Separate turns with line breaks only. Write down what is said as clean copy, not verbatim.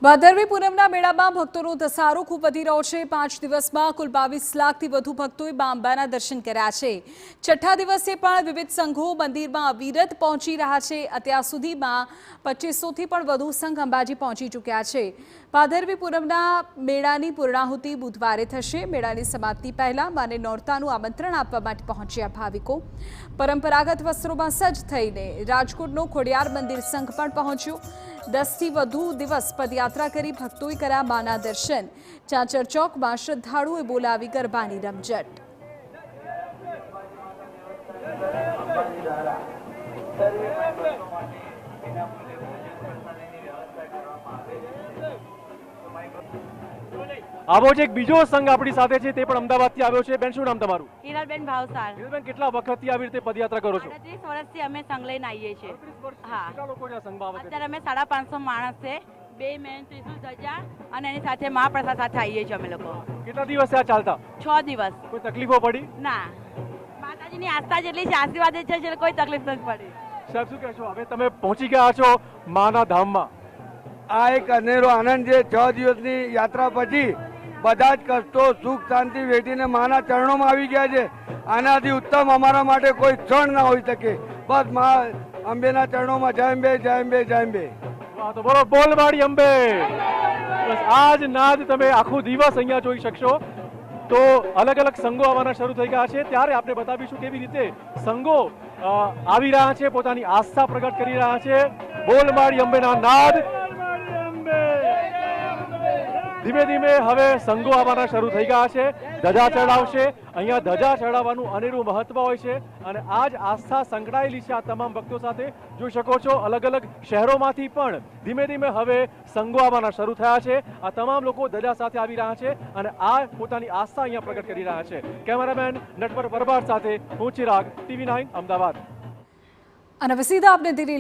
ભાદરવી પૂનમના મેળામાં ભક્તોનો ધસારો ખૂબ વધી રહ્યો છે। 5 દિવસમાં કુલ 22 લાખથી વધુ ભક્તોએ મા અંબાના દર્શન કર્યા છે। છઠ્ઠા દિવસે પણ વિવિધ સંઘો મંદિરમાં અવિરત પહોંચી રહ્યા છે। અત્યાર સુધીમાં 2500થી પણ વધુ સંઘ અંબાજી પહોંચી ચૂક્યા છે। ભાદરવી પૂનમના મેળાની પૂર્ણાહુતિ બુધવારે થશે। મેળાની સમાપ્તિ પહેલા માને નોરતાનું આમંત્રણ આપવા માટે પહોંચ્યા ભાવિકો। પરંપરાગત વસ્ત્રોમાં સજ્જ થઈને રાજકોટનો ખોડિયાર મંદિર સંઘ પણ પહોંચ્યો। 10થી વધુ દિવસ પદયાત્રા કરી ભક્તોએ કર્યા માના દર્શન। ચાચર ચોકમાં શ્રદ્ધાળુઓએ બોલાવી ગરબાની રમઝટ।
આવો જ એક બીજો સંઘ આપણી સાથે છે, તે પણ અમદાવાદથી આવ્યો છે। બેન, શું નામ તમારું?
હિરલબેન ભાવસાર।
હિરલબેન, કેટલા વખતથી આવી રીતે પદયાત્રા કરો છો?
30 વર્ષથી અમે સંઘ લઈને આવીએ છીએ। હા,
કેટલા લોકો છે સંઘમાં આવે છે?
અત્યારે અમે 550 માણસ છે। 2 મેન ત્રિશુલ ધજા અને એની સાથે મહાપ્રસાદ સાથે આવીએ છીએ અમે લોકો।
કેટલા દિવસ આ ચાલતા?
6 દિવસ।
કોઈ તકલીફો પડી?
ના, માતાજીની આસ્થા જેટલી છે, આશીર્વાદ છે એટલે કોઈ તકલીફ નથી પડી।
સાહેબ, શું કહેશો? હવે તમે પહોંચી ગયા છો માના ધામમાં।
આ એક અનેરો આનંદ છે। 6 દિવસની યાત્રા પછી બધા જ કષ્ટો સુખ શાંતિ વેઠીને માના ચરણોમાં આવી ગયા છે। આનાથી ઉત્તમ અમારા માટે કોઈ ક્ષણ ના હોઈ શકે। બસ મા અંબેના ચરણોમાં જય અંબે, જય અંબે, જય અંબે।
વાહ, તો બોલો બોલ માડી અંબે। બસ આ જ નાદ તમે આખો દિવસ અહીંયા જોઈ શકશો। તો અલગ અલગ સંઘો આવવાના શરૂ થઈ ગયા છે, ત્યારે આપણે બતાવીશું કેવી રીતે સંઘો આવી રહ્યા છે, પોતાની આસ્થા પ્રગટ કરી રહ્યા છે। બોલ માડી અંબેના નાદ। ધીમે ધીમે હવે સંઘો આવવાના શરૂ થઈ ગયા છે। ધજા ચડાવશે। અહીંયા ધજા ચડાવવાનું અનેરું મહત્વ હોય છે અને આ જ આસ્થા સંકળાયેલી છે આ તમામ ભક્તો સાથે। જોઈ શકો છો અલગ અલગ શહેરોમાંથી પણ ધીમે ધીમે હવે સંઘો આવવાના શરૂ થયા છે। આ તમામ લોકો ધજા સાથે આવી રહ્યા છે અને આ પોતાની આસ્થા અહીંયા પ્રગટ કરી રહ્યા છે। કેમેરામેન નટવર પરમાર સાથે હું ચિરાગ, TV9 અમદાવાદ।
અને હવે સીધા આપણે દિલ્હી